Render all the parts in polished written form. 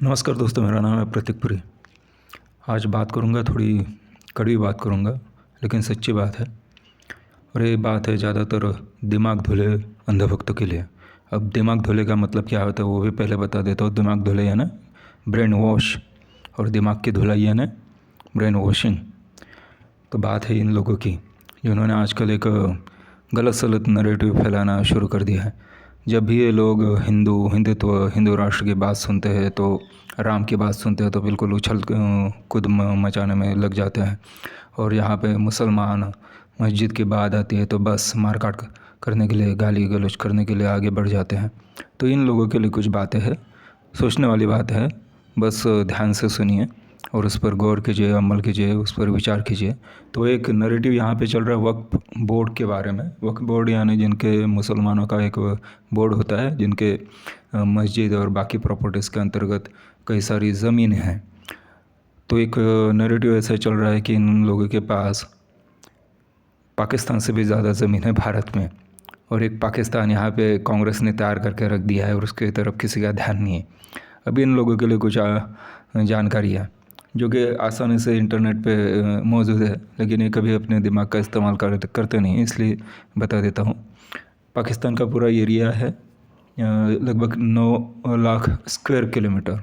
नमस्कार दोस्तों, मेरा नाम है प्रतीकपुरी। आज बात करूंगा, थोड़ी कड़वी बात करूंगा, लेकिन सच्ची बात है। और ये बात है ज़्यादातर दिमाग धुले अंधभक्तों के लिए। अब दिमाग धुले का मतलब क्या होता है वो भी पहले बता देता हूँ। दिमाग धुले यानी ब्रेन वॉश, और दिमाग की धुलाई यानी ब्रेन वॉशिंग। तो बात है इन लोगों की जिन्होंने आजकल एक गलत सलत नैरेटिव फैलाना शुरू कर दिया है। जब भी ये लोग हिंदुत्व, हिंदू राष्ट्र की बात सुनते हैं, तो राम की बात सुनते हैं, तो बिल्कुल उछल कूद मचाने में लग जाते हैं। और यहाँ पे मुसलमान मस्जिद की बात आती है तो बस मारकाट करने के लिए, गाली गलौज करने के लिए आगे बढ़ जाते हैं। तो इन लोगों के लिए कुछ बातें हैं, सोचने वाली बात है। बस ध्यान से सुनिए और उस पर गौर कीजिए, अमल कीजिए, उस पर विचार कीजिए। तो एक नैरेटिव यहाँ पे चल रहा है वक्फ बोर्ड के बारे में। वक्फ बोर्ड यानी जिनके मुसलमानों का एक बोर्ड होता है, जिनके मस्जिद और बाकी प्रॉपर्टीज़ के अंतर्गत कई सारी ज़मीन हैं। तो एक नैरेटिव ऐसा चल रहा है कि इन लोगों के पास पाकिस्तान से भी ज़्यादा ज़मीन है भारत में, और एक पाकिस्तान यहाँ पे कांग्रेस ने तैयार करके रख दिया है और उसके तरफ किसी का ध्यान नहीं है। अभी इन लोगों के लिए कुछ जानकारी है जो कि आसानी से इंटरनेट पे मौजूद है, लेकिन ये कभी अपने दिमाग का इस्तेमाल करते नहीं, इसलिए बता देता हूँ। पाकिस्तान का पूरा एरिया है लगभग 9 लाख स्क्वायर किलोमीटर।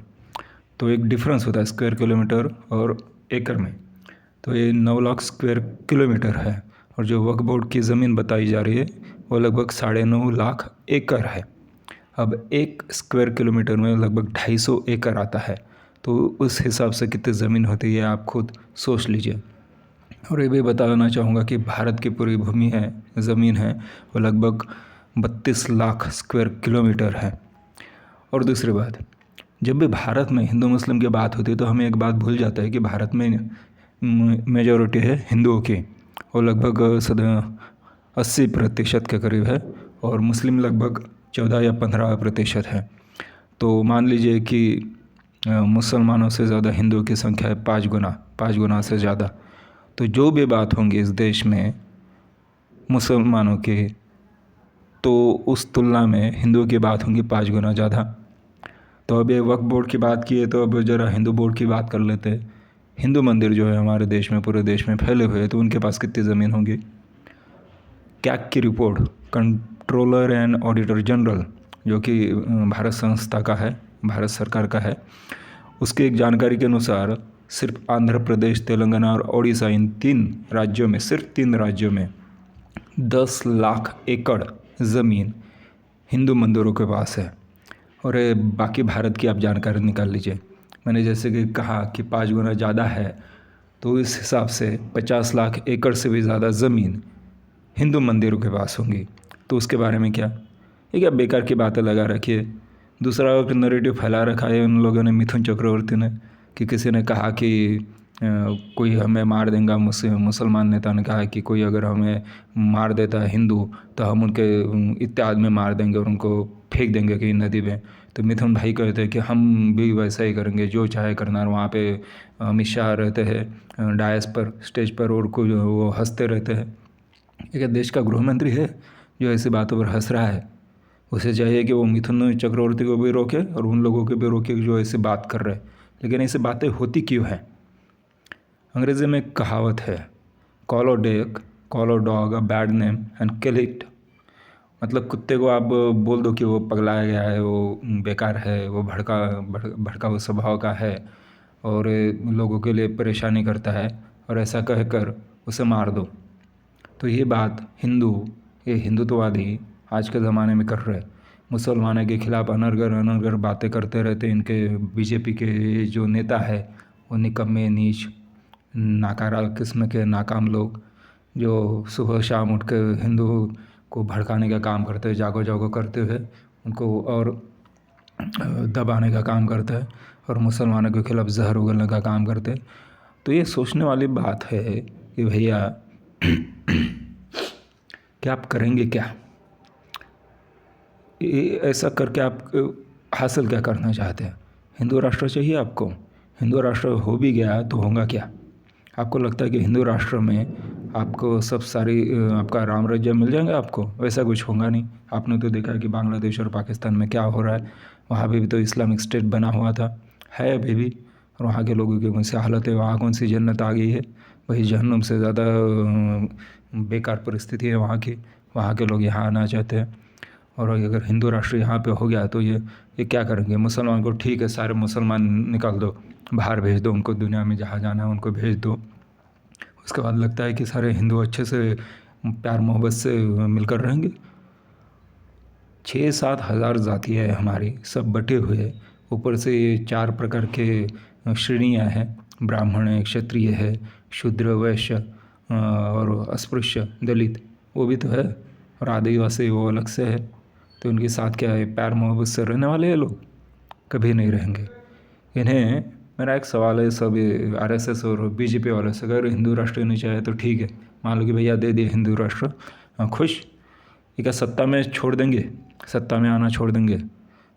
तो एक डिफरेंस होता है स्क्वायर किलोमीटर और एकड़ में। तो ये 9 लाख स्क्वायर किलोमीटर है, और जो वक्फ बोर्ड की ज़मीन बताई जा रही है वो लगभग 9.5 लाख एकड़ है। अब एक स्क्वायर किलोमीटर में लगभग 250 एकड़ आता है। तो उस हिसाब से कितनी ज़मीन होती है आप खुद सोच लीजिए। और ये भी बताना चाहूँगा कि भारत की पूरी भूमि है, ज़मीन है, वो लगभग 32 लाख स्क्वायर किलोमीटर है। और दूसरी बात, जब भी भारत में हिंदू मुस्लिम की बात होती है तो हमें एक बात भूल जाता है कि भारत में मेजॉरिटी है हिंदुओं की, और लगभग 80% के करीब है, और मुस्लिम लगभग 14 या 15% है। तो मान लीजिए कि मुसलमानों से ज़्यादा हिंदुओं की संख्या है 5 गुना से ज़्यादा। तो जो भी बात होंगी इस देश में मुसलमानों की, तो उस तुलना में हिंदुओं की बात होंगी 5 गुना ज़्यादा। तो अब ये वक्फ बोर्ड की बात की है, तो अब ज़रा हिंदू बोर्ड की बात कर लेते हैं। हिंदू मंदिर जो है हमारे देश में, पूरे देश में फैले हुए हैं, तो उनके पास कितनी ज़मीन होगी। कैग की report, controller and auditor general, जो कि भारत संस्था का है, भारत सरकार का है, उसकी एक जानकारी के अनुसार सिर्फ आंध्र प्रदेश, तेलंगाना और ओडिशा, इन 3 राज्यों में, सिर्फ 3 राज्यों में 10 लाख एकड़ ज़मीन हिंदू मंदिरों के पास है। और बाकी भारत की आप जानकारी निकाल लीजिए। मैंने जैसे कि कहा कि 5 गुना ज़्यादा है, तो इस हिसाब से 50 लाख एकड़ से भी ज़्यादा ज़मीन हिंदू मंदिरों के पास होंगी। तो उसके बारे में क्या, ये क्या बेकार की बातें लगा रखी है। दूसरा नैरेटिव फैला रखा है उन लोगों ने, मिथुन चक्रवर्ती ने, कि किसी ने कहा कि कोई हमें मार देगा, मुसलमान नेता ने कहा कि कोई अगर हमें मार देता है हिंदू, तो हम उनके इत्याद में मार देंगे और उनको फेंक देंगे कहीं नदी में। तो मिथुन भाई कहते हैं कि हम भी वैसा ही करेंगे, जो चाहे करना। वहाँ पे अमित शाह रहते हैं डायस पर, स्टेज पर, और कोई वो हंसते रहते हैं। एक देश का गृह मंत्री है जो ऐसी बातों पर हंस रहा है। उसे चाहिए कि वो मिथुन चक्रवर्ती को भी रोके और उन लोगों को भी रोके जो ऐसे बात कर रहे हैं। लेकिन ऐसी बातें होती क्यों हैं। अंग्रेज़ी में एक कहावत है, call a dog a bad name and kill it. मतलब कुत्ते को आप बोल दो कि वो पगलाया गया है, वो बेकार है, वो भड़का हुआ स्वभाव का है और लोगों के लिए परेशानी करता है, और ऐसा कहकर उसे मार दो। तो ये बात ये हिंदुत्ववादी आज के ज़माने में कर रहे। मुसलमानों के खिलाफ़ अनर्गल बातें करते रहते। इनके बीजेपी के जो नेता है वो निकम्मे, नीच, नाकारा किस्म के नाकाम लोग, जो सुबह शाम उठ के हिंदू को भड़काने का काम करते हैं, जागो जागो करते हुए उनको और दबाने का काम करते हैं, और मुसलमानों के खिलाफ़ जहर उगलने का काम करते हैं। तो ये सोचने वाली बात है कि भैया क्या आप करेंगे, क्या ये ऐसा करके आप हासिल क्या करना चाहते हैं। हिंदू राष्ट्र चाहिए आपको। हिंदू राष्ट्र हो भी गया तो होगा क्या। आपको लगता है कि हिंदू राष्ट्र में आपको आपका राम राज्य मिल जाएंगे आपको, वैसा कुछ होगा नहीं। आपने तो देखा है कि बांग्लादेश और पाकिस्तान में क्या हो रहा है। वहाँ पे भी तो इस्लामिक स्टेट बना हुआ था, है अभी भी। और वहाँ के लोगों की कौन सी हालत है, वहाँ कौन सी जन्नत आ गई है, वही जहन्नुम से ज़्यादा बेकार परिस्थिति है वहाँ की। वहाँ के लोग यहाँ आना चाहते हैं। और अगर हिंदू राष्ट्र यहाँ पे हो गया तो ये क्या करेंगे? मुसलमान को ठीक है, सारे मुसलमान निकाल दो, बाहर भेज दो उनको, दुनिया में जहाँ जाना है उनको भेज दो। उसके बाद लगता है कि सारे हिंदू अच्छे से प्यार मोहब्बत से मिलकर रहेंगे। 6-7 हज़ार जातियाँ है हमारी, सब बटे हुए हैं। ऊपर से ये 4 प्रकार के श्रेणियाँ हैं, ब्राह्मण है, क्षत्रिय है, शूद्र, वैश्य और अस्पृश्य, दलित, वो भी तो है। और आदिवासी वो अलग से है। तो उनके साथ क्या है, प्यार मोहब्बत से रहने वाले हैं लोग? कभी नहीं रहेंगे। इन्हें मेरा एक सवाल है, सब आरएसएस और बीजेपी वाले से, अगर हिंदू राष्ट्र नहीं चाहे तो ठीक है, मान लो कि भैया दे दिए हिंदू राष्ट्र, खुश, ये क्या सत्ता में छोड़ देंगे? सत्ता में आना छोड़ देंगे?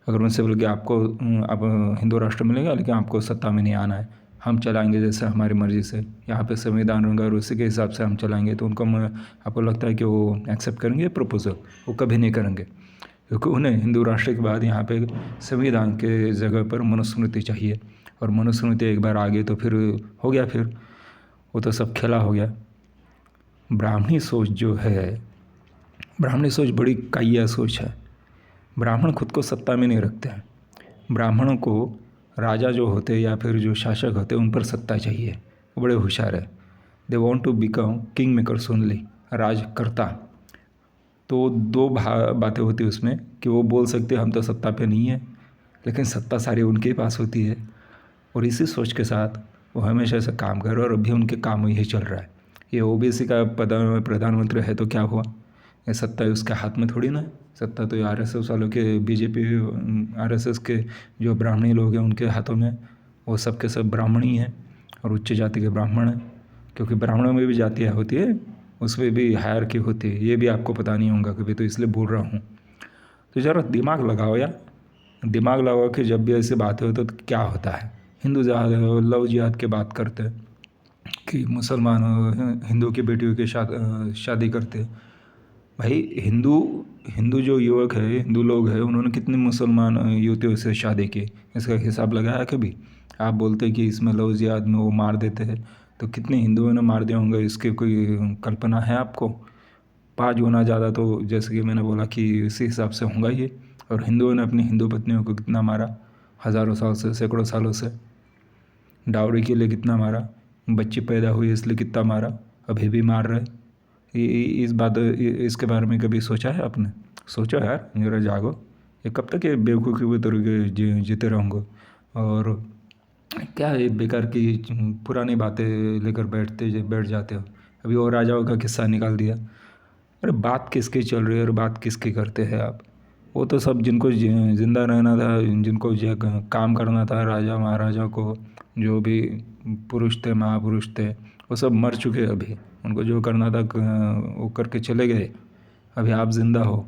अगर उनसे बोल के आपको अब हिंदू राष्ट्र मिलेगा लेकिन आपको सत्ता में नहीं आना है, हम चलाएंगे जैसे हमारी मर्ज़ी से, यहाँ पे संविधान होगा और उसी के हिसाब से हम चलाएंगे, तो उनको आपको लगता है कि वो एक्सेप्ट करेंगे प्रपोजल? वो कभी नहीं करेंगे, क्योंकि उन्हें हिंदू राष्ट्र के बाद यहाँ पे संविधान के जगह पर मनुस्मृति चाहिए। और मनुस्मृति एक बार आ गई तो फिर हो गया, फिर वो तो सब खेला हो गया। ब्राह्मणी सोच जो है, ब्राह्मणी सोच बड़ी काइया सोच है। ब्राह्मण खुद को सत्ता में नहीं रखते हैं। ब्राह्मणों को राजा जो होते हैं या फिर जो शासक होते हैं उन पर सत्ता चाहिए। वो बड़े होशियार है। They want to become king makers only, राजकर्ता। तो दो बातें होती है उसमें कि वो बोल सकते हैं हम तो सत्ता पे नहीं है, लेकिन सत्ता सारी उनके पास होती है। और इसी सोच के साथ वो हमेशा से काम कर रहे हैं और अभी उनके काम यही चल रहा है। ये ओबीसी का प्रधानमंत्री है तो क्या हुआ? ये सत्ता उसके हाथ में थोड़ी ना है। सत्ता तो आरएसएस वालों के, बीजेपी आरएसएस के जो ब्राह्मणी लोग हैं उनके हाथों में। वो सब के सब ब्राह्मणी हैं और उच्च जाति के ब्राह्मण हैं, क्योंकि ब्राह्मणों में भी जातियाँ होती है, उसमें भी हायरार्की होती है। ये भी आपको पता नहीं होगा कभी, तो इसलिए बोल रहा हूँ। तो ज़रा दिमाग लगाओ यार, दिमाग लगाओ कि जब भी ऐसी बातें हो तो क्या होता है। हिंदू लव जिहाद की बात करते हैं कि मुसलमान हिंदू की बेटियों की शादी करते। भाई हिंदू हिंदू जो युवक है, हिंदू लोग हैं, उन्होंने कितने मुसलमान युवतियों से शादी की, इसका हिसाब लगाया कभी? आप बोलते कि इसमें लव जिहाद में वो मार देते हैं, तो कितने हिंदुओं ने मार दिया होंगे, इसकी कोई कल्पना है आपको? 5 गुना ज़्यादा तो जैसे कि मैंने बोला कि इसी हिसाब से होगा ये। और हिंदुओं ने अपनी हिंदू पत्नियों को कितना मारा, हज़ारों साल से, सैकड़ों सालों से। डावरी के लिए कितना मारा, बच्ची पैदा हुई इसलिए कितना मारा, अभी भी मार रहे। इसके बारे में कभी सोचा है आपने? सोचो यार, जरा जागो। ये कब तक ये बेवकूफ़ी की तरीके जीते रहूँगे? और क्या है, बेकार की पुरानी बातें लेकर बैठ जाते हो। अभी वो राजाओं का किस्सा निकाल दिया। अरे बात किसकी चल रही है और बात किसकी करते हैं आप? वो तो सब जिनको ज़िंदा रहना था, जिनको काम करना था, राजा महाराजा को, जो भी पुरुष थे, महापुरुष थे, वो सब मर चुके। अभी उनको जो करना था वो करके चले गए। अभी आप ज़िंदा हो,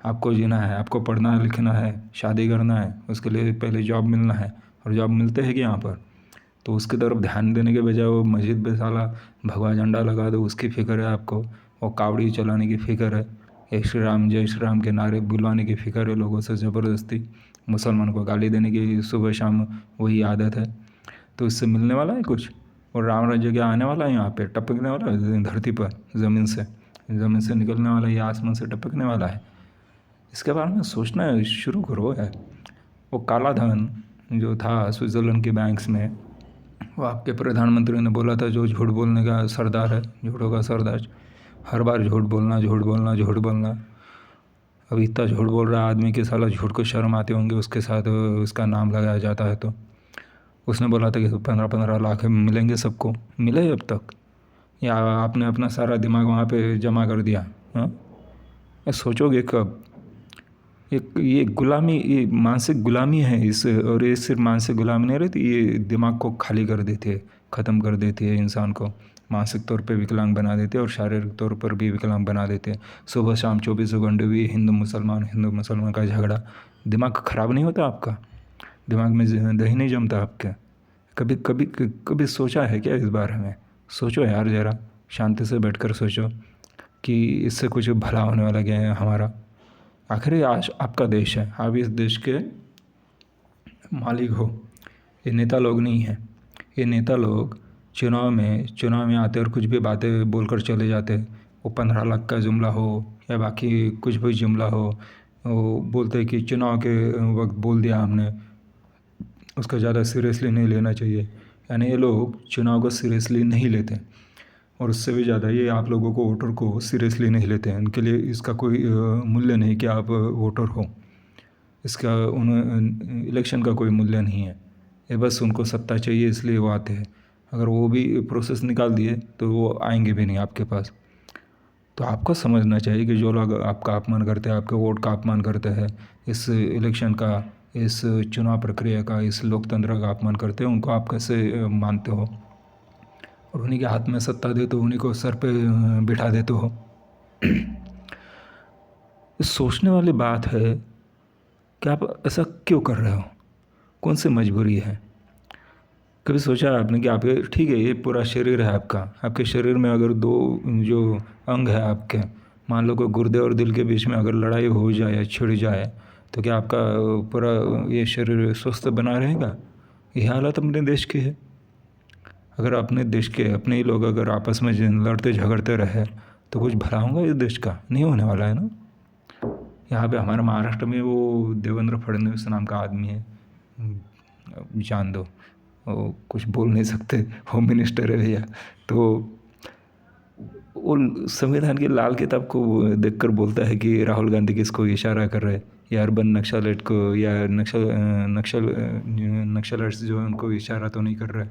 आपको जीना है, आपको पढ़ना लिखना है, शादी करना है, उसके लिए पहले जॉब मिलना है। और जॉब मिलते हैं कि यहाँ पर, तो उसकी तरफ ध्यान देने के बजाय वो मस्जिद पे साला भगवा झंडा लगा दो, उसकी फ़िक्र है आपको। और कावड़ी चलाने की फ़िक्र है, जय श्री राम के नारे बुलवाने की फ़िक्र है लोगों से ज़बरदस्ती। मुसलमान को गाली देने की सुबह शाम वही आदत है। तो इससे मिलने वाला है कुछ? और राम राज्य क्या आने वाला है यहाँ पे, टपकने वाला है धरती पर, ज़मीन से निकलने वाला है या आसमान से टपकने वाला है? इसके बारे में सोचना शुरू करो यार। वो काला धन जो था स्विट्ज़रलैंड के बैंक्स में, वो आपके प्रधानमंत्री ने बोला था जो झूठ बोलने का सरदार है, झूठों का सरदार, हर बार झूठ बोलना, झूठ बोलना, झूठ बोलना। अब इतना झूठ बोल रहा आदमी कि साला झूठ को शर्म आते होंगे उसके साथ उसका नाम लगाया जाता है। तो उसने बोला था कि 15-15 लाख मिलेंगे सबको, मिले अब तक? या आपने अपना सारा दिमाग वहाँ पे जमा कर दिया? हाँ, सोचोगे कब? ये गुलामी, ये मानसिक गुलामी है इस, और ये सिर्फ मानसिक गुलामी नहीं रहती, ये दिमाग को खाली कर देती है, ख़त्म कर देती है इंसान को। मानसिक तौर पे विकलांग बना देते हैं और शारीरिक तौर पर भी विकलांग बना देते हैं। सुबह शाम 24 घंटे भी हिंदू मुसलमान का झगड़ा। दिमाग ख़राब नहीं होता आपका? दिमाग में दही नहीं जमता आपके? कभी कभी कभी सोचा है क्या इस बारे में? सोचो यार, ज़रा शांति से बैठकर सोचो कि इससे कुछ भला होने वाला क्या है हमारा। आखिर ये आज आपका देश है, आप इस देश के मालिक हो। ये नेता लोग नहीं हैं। ये नेता लोग चुनाव में आते और कुछ भी बातें बोलकर चले जाते। वो 15 लाख का जुमला हो या बाकी कुछ भी जुमला हो, वो बोलते हैं कि चुनाव के वक्त बोल दिया हमने, उसका ज़्यादा सीरियसली नहीं लेना चाहिए। यानी ये लोग चुनाव को सीरियसली नहीं लेते, और उससे भी ज़्यादा ये आप लोगों को, वोटर को सीरियसली नहीं लेते हैं। उनके लिए इसका कोई मूल्य नहीं कि आप वोटर हो। इसका उन इलेक्शन का कोई मूल्य नहीं है। ये बस उनको सत्ता चाहिए, इसलिए वो आते हैं। अगर वो भी प्रोसेस निकाल दिए तो वो आएंगे भी नहीं आपके पास। तो आपको समझना चाहिए कि जो लोग आपका अपमान करते हैं, आपके वोट का अपमान करते हैं, इस इलेक्शन का, इस चुनाव प्रक्रिया का, इस लोकतंत्र का अपमान करते हैं, उनको आप कैसे मानते हो? और उन्हीं के हाथ में सत्ता दे तो उन्हीं को सर पे बिठा देते हो। सोचने वाली बात है कि आप ऐसा क्यों कर रहे हो? कौन सी मजबूरी है? कभी सोचा आपने कि आपके, ठीक है ये पूरा शरीर है आपका, आपके शरीर में अगर दो जो अंग है आपके, मान लो कोई गुर्दे और दिल के बीच में अगर लड़ाई हो जाए या छिड़ जाए, तो क्या आपका पूरा ये शरीर स्वस्थ बना रहेगा? ये हालत अपने देश की है। अगर अपने देश के अपने ही लोग अगर आपस में लड़ते झगड़ते रहे तो कुछ भला होगा इस देश का? नहीं होने वाला है ना। यहाँ पे हमारे महाराष्ट्र में वो देवेंद्र फडणवीस नाम का आदमी है, जान दो, वो कुछ बोल नहीं सकते, होम मिनिस्टर है भैया। तो वो संविधान की लाल किताब को देखकर बोलता है कि राहुल गांधी किसको इशारा कर रहे हैं, या अर्बन नक्सलेट को, या नक्सलेट्स जो है उनको इशारा तो नहीं कर रहे।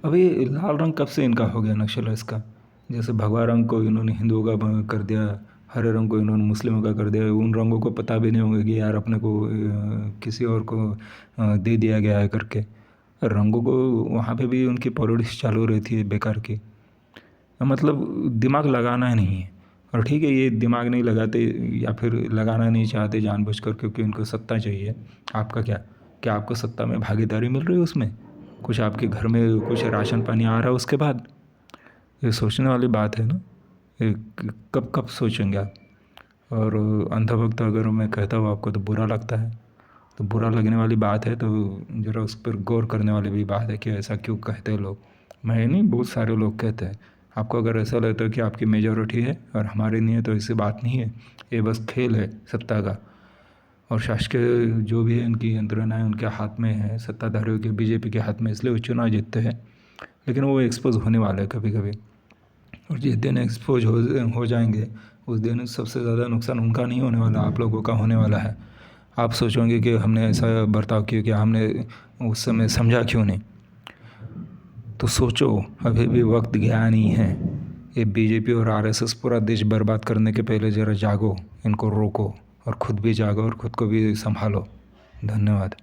अभी लाल रंग कब से इनका हो गया नक्सलेट्स का? जैसे भगवा रंग को इन्होंने हिंदुओं का कर दिया, हरे रंग को इन्होंने मुस्लिमों का कर दिया। उन रंगों को पता भी नहीं होंगे कि यार अपने को किसी और को दे दिया गया है करके। रंगों को वहाँ पे भी उनकी पॉलिटिक्स चालू रहती है बेकार की। मतलब दिमाग लगाना ही नहीं है। और ठीक है, ये दिमाग नहीं लगाते या फिर लगाना नहीं चाहते जानबूझकर क्योंकि उनको सत्ता चाहिए। आपका क्या आपको सत्ता में भागीदारी मिल रही है उसमें? कुछ आपके घर में कुछ राशन पानी आ रहा है उसके बाद? ये सोचने वाली बात है ना। ये कब कब सोचेंगे आप? और अंधभक्त अगर मैं कहता हूँ आपको तो बुरा लगता है, तो बुरा लगने वाली बात है, तो ज़रा उस पर गौर करने वाली भी बात है कि ऐसा क्यों कहते हैं लोग। मैं नहीं, बहुत सारे लोग कहते हैं। आपको अगर ऐसा लगता है कि आपकी मेजॉरिटी है और हमारी नहीं है, तो ऐसी बात नहीं है। ये बस खेल है सत्ता का, और शासकीय जो भी है इनकी यंत्रणा है उनके हाथ में है, सत्ताधारियों के, बीजेपी के हाथ में, इसलिए वो चुनाव जीतते हैं। लेकिन वो एक्सपोज होने वाले हैं कभी कभी, और जिस दिन एक्सपोज हो जाएंगे उस दिन सबसे ज़्यादा नुकसान उनका नहीं होने वाला, आप लोगों का होने वाला है। आप सोचोगे कि हमने ऐसा बर्ताव किया, कि हमने उस समय समझा क्यों नहीं। तो सोचो, अभी भी वक्त गया नहीं है। ये बीजेपी और आरएसएस पूरा देश बर्बाद करने के पहले ज़रा जागो, इनको रोको, और ख़ुद भी जागो और ख़ुद को भी संभालो। धन्यवाद।